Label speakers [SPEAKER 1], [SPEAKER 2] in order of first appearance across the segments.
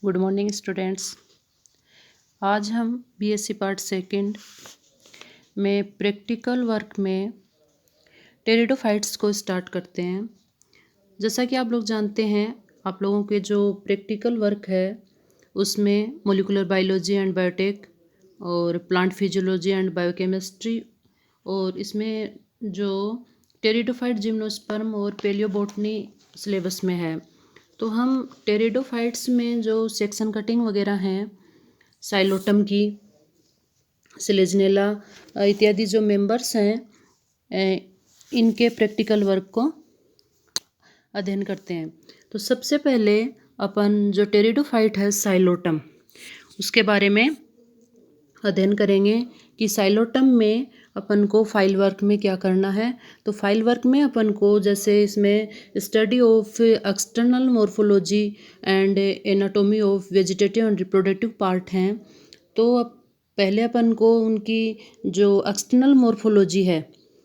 [SPEAKER 1] Good morning students. आज हम BSc part second में प्रैक्टिकल वर्क में टेरिडोफाइट्स को स्टार्ट करते हैं। जैसा कि आप लोग जानते हैं, आप लोगों के जो प्रैक्टिकल वर्क है उसमें मोलिकुलर बायोलॉजी एंड बायोटेक और प्लांट फिजियोलॉजी एंड बायोकेमिस्ट्री, और इसमें जो टेरिडोफाइट, जिम्नोस्पर्म और पेलियोबोटनी सिलेबस में है। तो हम टेरिडोफाइट्स में जो सेक्शन कटिंग वगैरह हैं, साइलोटम की, सिलेजनेला इत्यादि जो मेंबर्स हैं, इनके प्रैक्टिकल वर्क को अध्ययन करते हैं। तो सबसे पहले अपन जो टेरिडोफाइट है साइलोटम, उसके बारे में अध्ययन करेंगे कि साइलोटम में अपन को फाइल वर्क में क्या करना है। तो फाइल वर्क में अपन को जैसे इसमें study of external morphology and anatomy of vegetative and reproductive part हैं। तो अब पहले अपन को उनकी जो एक्सटर्नल मॉर्फोलॉजी है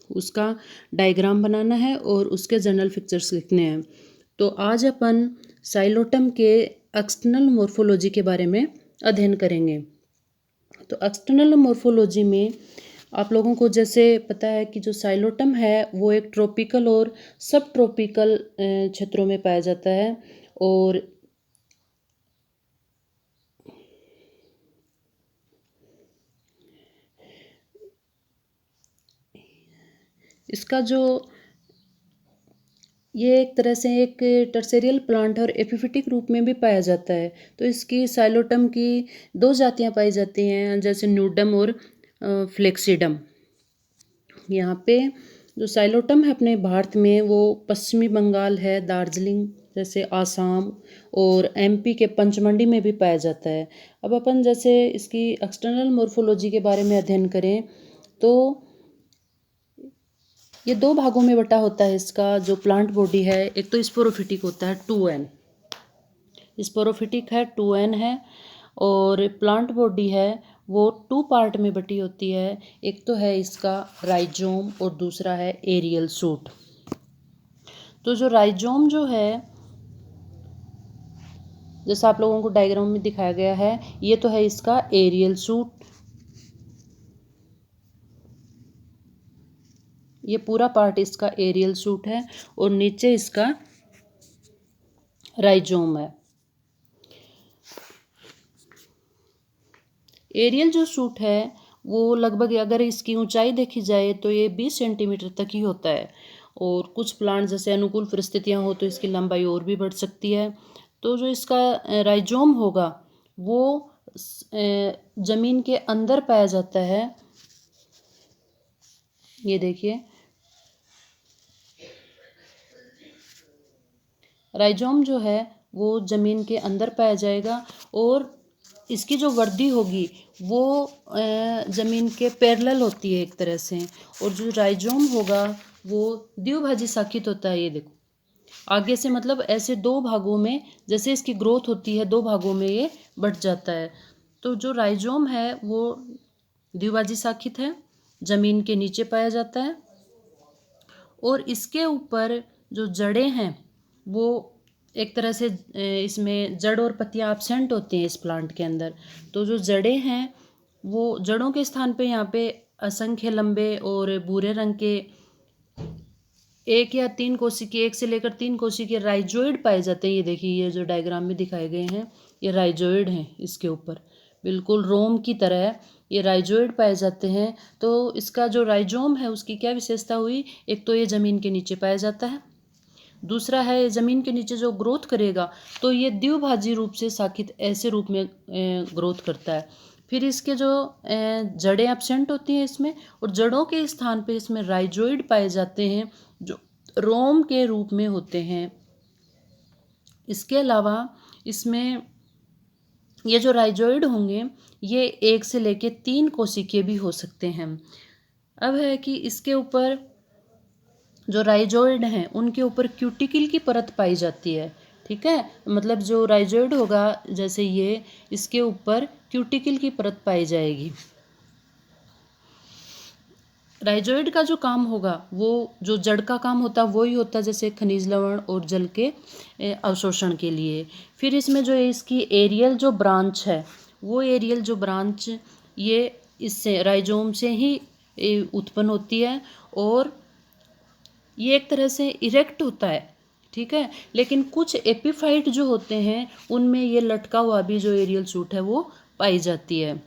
[SPEAKER 1] उसका डायग्राम बनाना है और उसके जनरल पिक्चर्स लिखने हैं। तो आज अपन साइलोटम के एक्सटर्नल मॉर्फोलॉजी के बारे में अध्ययन करेंगे। तो एक्सटर्नल मॉर्फोलॉजी में आप लोगों को जैसे पता है कि जो साइलोटम है वो एक ट्रॉपिकल और सब ट्रॉपिकल क्षेत्रों में पाया जाता है, और इसका जो ये एक तरह से एक टर्सेरियल प्लांट और एपिफिटिक रूप में भी पाया जाता है। तो इसकी साइलोटम की दो जातियां पाई जाती हैं, जैसे न्यूडम और फ्लेक्सीडम। यहाँ पे जो साइलोटम है अपने भारत में वो पश्चिमी बंगाल है, दार्जिलिंग जैसे आसाम और एमपी के पंचमंडी में भी पाया जाता है। अब अपन जैसे इसकी एक्सटर्नल मॉर्फोलॉजी के बारे में अध्ययन करें तो ये दो भागों में बटा होता है। इसका जो प्लांट बॉडी है, एक तो स्पोरोफिटिक होता है 2n, स्पोरोफिटिक है 2n है, और प्लांट बॉडी है वो 2 पार्ट में बटी होती है। एक तो है इसका राइजोम और दूसरा है एरियल सूट। तो जो राइजोम जो है, जैसा आप लोगों को डायग्राम में दिखाया गया है, ये तो है इसका एरियल सूट। ये पूरा पार्ट इसका एरियल सूट है और नीचे इसका राइजोम है। एरियल जो सूट है वो लगभग, अगर इसकी ऊंचाई देखी जाए तो ये 20 सेंटीमीटर तक ही होता है, और कुछ प्लांट जैसे अनुकूल परिस्थितियां हो तो इसकी लंबाई और भी बढ़ सकती है। तो जो इसका राइजोम होगा वो जमीन के अंदर पाया जाता है। ये देखिए, राइजोम जो है वो जमीन के अंदर पाया जाएगा, और इसकी जो वर्दी होगी वो ज़मीन के पैरेलल होती है एक तरह से, और जो राइजोम होगा वो द्विभाजी शाखित होता है। ये देखो आगे से, मतलब ऐसे दो भागों में, जैसे इसकी ग्रोथ होती है दो भागों में ये बढ़ जाता है। तो जो राइजोम है वो द्विभाजी शाखित है, ज़मीन के नीचे पाया जाता है, और इसके ऊपर जो जड़ें हैं वो एक तरह से इसमें जड़ और पत्तियां एब्सेंट होती हैं इस प्लांट के अंदर। तो जो जड़ें हैं वो जड़ों के स्थान पे यहाँ पे असंख्य लंबे और भूरे रंग के एक या तीन कोशिकीय, एक से लेकर 3 कोशिकीय राइजोइड पाए जाते हैं। ये देखिए, ये जो डायग्राम में दिखाए गए हैं ये राइजोइड हैं। इसके ऊपर बिल्कुल रोम की तरह ये राइजोइड पाए जाते हैं। तो इसका जो राइजोम है उसकी क्या विशेषता हुई, एक तो ये ज़मीन के नीचे पाया जाता है, दूसरा है ज़मीन के नीचे जो ग्रोथ करेगा तो ये द्विभाजी रूप से शाखित ऐसे रूप में ग्रोथ करता है। फिर इसके जो जड़ें एब्सेंट होती हैं इसमें, और जड़ों के स्थान पे इसमें राइजोइड पाए जाते हैं जो रोम के रूप में होते हैं। इसके अलावा इसमें ये जो राइजोइड होंगे ये 1 से लेकर 3 कोशिकीय भी हो सकते हैं। अब है कि इसके ऊपर जो राइजोइड हैं उनके ऊपर क्यूटिकल की परत पाई जाती है। ठीक है, मतलब जो राइजोइड होगा जैसे ये, इसके ऊपर क्यूटिकल की परत पाई जाएगी। राइजोइड का जो काम होगा वो जो जड़ का काम होता है वही होता है, जैसे खनिज लवण और जल के अवशोषण के लिए। फिर इसमें जो है इसकी एरियल जो ब्रांच है, वो एरियल जो ब्रांच ये इससे राइजोम से ही उत्पन्न होती है, और ये एक तरह से इरेक्ट होता है, ठीक है। लेकिन कुछ एपिफाइट जो होते हैं उनमें ये लटका हुआ भी जो एरियल शूट है वो पाई जाती है।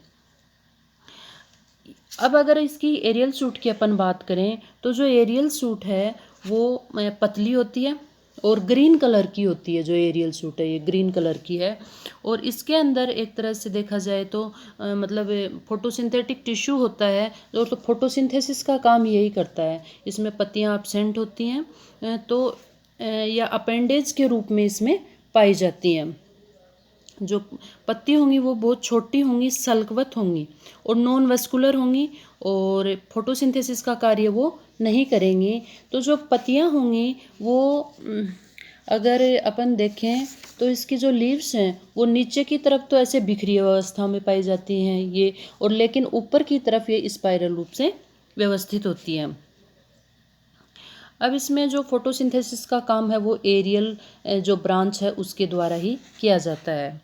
[SPEAKER 1] अब अगर इसकी एरियल सूट की अपन बात करें तो जो एरियल सूट है वो पतली होती है और ग्रीन कलर की होती है। जो एरियल सूट है ये ग्रीन कलर की है, और इसके अंदर एक तरह से देखा जाए तो मतलब फोटोसिंथेटिक टिश्यू होता है, जो तो फोटोसिंथेसिस का काम यही करता है। इसमें पत्तियां एब्सेंट होती हैं, या अपेंडेज के रूप में इसमें पाई जाती हैं। जो पत्ती होंगी वो बहुत छोटी होंगी, सल्कवत होंगी और नॉन वेस्कुलर होंगी, और फोटोसिंथेसिस का कार्य वो नहीं करेंगी। तो जो पत्तियां होंगी वो अगर अपन देखें तो इसकी जो लीव्स हैं वो नीचे की तरफ तो ऐसे बिखरी अवस्था में पाई जाती हैं ये, और लेकिन ऊपर की तरफ ये स्पाइरल रूप से व्यवस्थित होती हैं। अब इसमें जो फोटोसिंथेसिस का काम है वो एरियल जो ब्रांच है उसके द्वारा ही किया जाता है।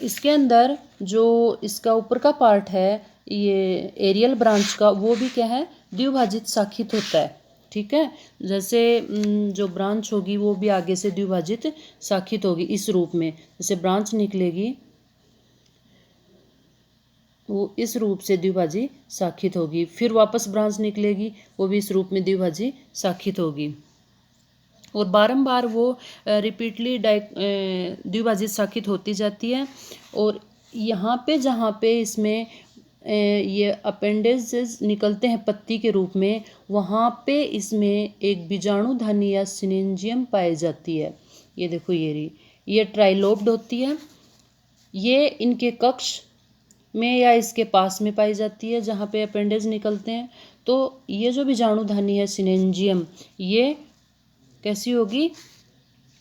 [SPEAKER 1] इसके अंदर जो इसका ऊपर का पार्ट है ये एरियल ब्रांच का, वो भी क्या है, द्विभाजित शाखित होता है, ठीक है। जैसे जो ब्रांच होगी वो भी आगे से द्विभाजित शाखित होगी इस रूप में। जैसे ब्रांच निकलेगी वो इस रूप से द्विभाजी शाखित होगी, फिर वापस ब्रांच निकलेगी वो भी इस रूप में द्विभाजी शाखित होगी, और बारंबार वो रिपीटली द्विभाजित शाखित होती जाती है। और यहाँ पे जहाँ पे इसमें ये अपेंडेजेस निकलते हैं पत्ती के रूप में, वहाँ पे इसमें एक बीजाणुधनी या सिनेंजियम पाई जाती है। ये देखो ये ट्राइलोब्ड होती है, ये इनके कक्ष में या इसके पास में पाई जाती है जहाँ पे अपेंडेज निकलते हैं। तो ये जो बीजाणुधनी है सिनेंजियम, ये कैसी होगी,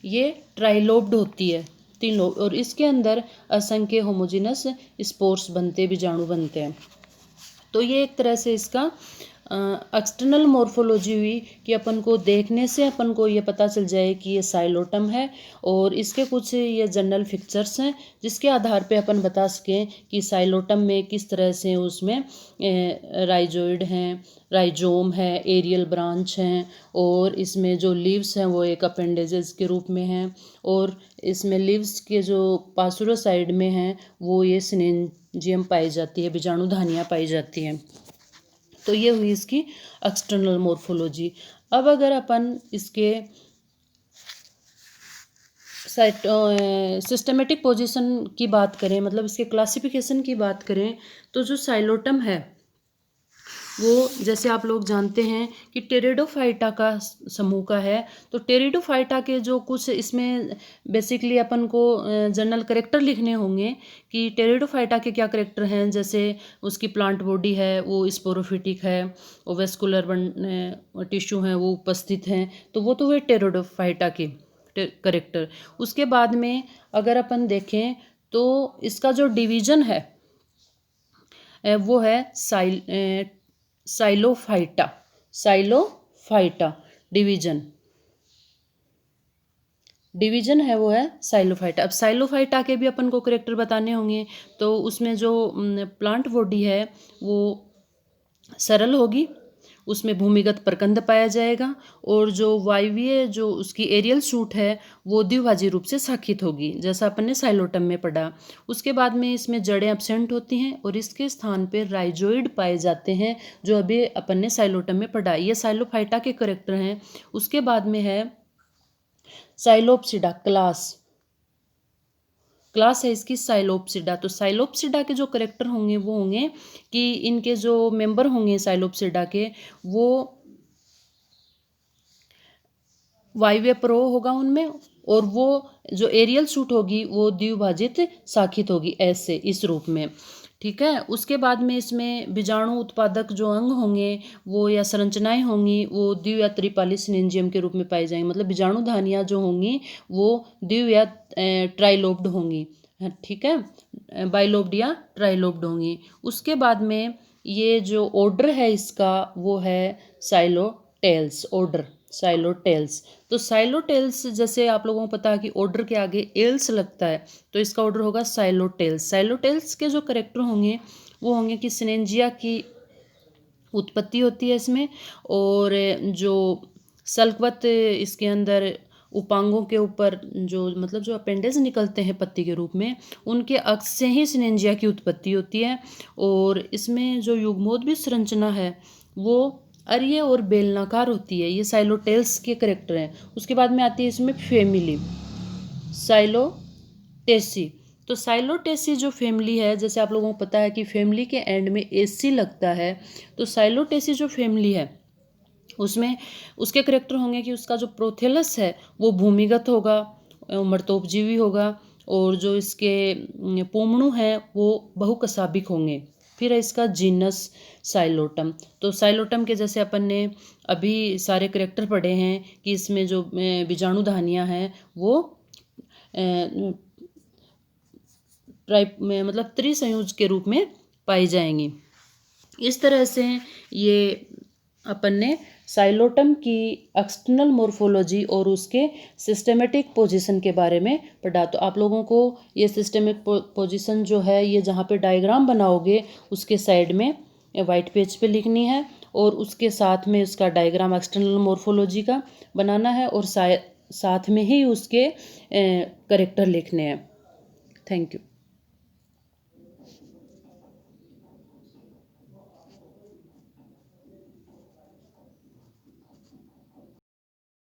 [SPEAKER 1] ये ट्राइलोब्ड होती है, 3 लोब, और इसके अंदर असंख्य होमोजिनस स्पोर्स बनते, बीजाणु बनते हैं। तो ये एक तरह से इसका एक्सटर्नल मॉर्फोलॉजी हुई कि अपन को देखने से अपन को ये पता चल जाए कि ये साइलोटम है, और इसके कुछ ये जनरल फीचर्स हैं जिसके आधार पे अपन बता सकें कि साइलोटम में किस तरह से उसमें राइजोइड हैं, राइजोम है, एरियल ब्रांच हैं, और इसमें जो लीव्स हैं वो एक अपेंडेजेस के रूप में हैं, और इसमें लीव्स के जो पासुरो साइड में हैं वो ये सिनेंजियम पाई जाती है, बीजाणुधानियाँ पाई जाती हैं। तो ये हुई इसकी एक्सटर्नल मॉर्फोलॉजी। अब अगर अपन इसके सिस्टमेटिक पोजीशन की बात करें, मतलब इसके क्लासिफिकेशन की बात करें, तो जो साइलोटम है वो जैसे आप लोग जानते हैं कि टेरिडोफाइटा का समूह का है। तो टेरिडोफाइटा के जो कुछ इसमें बेसिकली अपन को जनरल करेक्टर लिखने होंगे कि टेरिडोफाइटा के क्या करेक्टर हैं। जैसे उसकी प्लांट बॉडी है वो स्पोरोफिटिक है, और वेस्कुलर टिश्यू हैं वो उपस्थित हैं, तो वो तो हुए टेरिडोफाइटा के करेक्टर। उसके बाद में अगर अपन देखें तो इसका जो डिवीजन है वो है साइलोफाइटा डिवीजन है वो है साइलोफाइटा। अब साइलोफाइटा के भी अपन को करेक्टर बताने होंगे, तो उसमें जो प्लांट बॉडी है वो सरल होगी, उसमें भूमिगत प्रकंद पाया जाएगा, और जो वायवीय जो उसकी एरियल शूट है वो द्विभाजी रूप से शाखित होगी, जैसा अपन ने साइलोटम में पढ़ा। उसके बाद में इसमें जड़ें एब्सेंट होती हैं, और इसके स्थान पर राइजोइड पाए जाते हैं, जो अभी अपन ने साइलोटम में पढ़ा। ये साइलोफाइटा के करेक्टर हैं। उसके बाद में है साइलोप्सिडा क्लास है इसकी साइलोप्सिडा। तो साइलोप्सिडा के जो करेक्टर होंगे वो होंगे कि इनके जो मेंबर होंगे साइलोप्सिडा के, वो वायव्य प्रो होगा उनमें, और वो जो एरियल शूट होगी वो द्विभाजित शाखित होगी ऐसे इस रूप में, ठीक है। उसके बाद में इसमें बीजाणु उत्पादक जो अंग होंगे वो या संरचनाएं होंगी वो द्वि या त्रिपाली सिनेंजियम के रूप में पाई जाएंगी, मतलब बीजाणु धानियाँ जो होंगी वो द्वि या ट्राइलोब्ड होंगी, ठीक है, बाइलोब्ड या ट्राइलोब्ड होंगी। उसके बाद में ये जो ऑर्डर है इसका वो है साइलोटेल्स, ऑर्डर साइलोटेल्स। तो साइलोटेल्स जैसे आप लोगों को पता है कि ऑर्डर के आगे एल्स लगता है, तो इसका ऑर्डर होगा साइलोटेल्स। साइलोटेल्स के जो करेक्टर होंगे वो होंगे कि सिनेंजिया की उत्पत्ति होती है इसमें, और जो सल्कवत इसके अंदर उपांगों के ऊपर जो मतलब जो अपेंडेज निकलते हैं पत्ती के रूप में, उनके अक्ष से ही सिनेंजिया की उत्पत्ति होती है। और इसमें जो युग्मोद्भिद संरचना है वो अरीय और बेलनाकार होती है। ये साइलोटेल्स के करेक्टर हैं। उसके बाद में आती है इसमें फैमिली साइलोटेसी। तो साइलोटेसी जो फैमिली है, जैसे आप लोगों को पता है कि फैमिली के एंड में एसी लगता है, तो साइलोटेसी जो फैमिली है उसमें उसके करेक्टर होंगे कि उसका जो प्रोथेलस है वो भूमिगत होगा, मर्तोपजीवी होगा, और जो इसके पोमणु हैं वो बहुकशाभिक होंगे। फिर है इसका जीनस साइलोटम। तो साइलोटम के जैसे अपन ने अभी सारे करेक्टर पढ़े हैं कि इसमें जो बीजाणुधानियाँ हैं वो मतलब त्रिसंयोज के रूप में पाई जाएंगी। इस तरह से ये अपन ने साइलोटम की एक्सटर्नल मोर्फोलॉजी और उसके सिस्टमेटिक पोजीशन के बारे में पढ़ा। तो आप लोगों को ये सिस्टमिक पोजीशन जो है ये जहाँ पे डायग्राम बनाओगे उसके साइड में वाइट पेज पे लिखनी है, और उसके साथ में उसका डायग्राम एक्सटर्नल मोर्फोलॉजी का बनाना है, और साथ में ही उसके करेक्टर लिखने हैं। Thank you.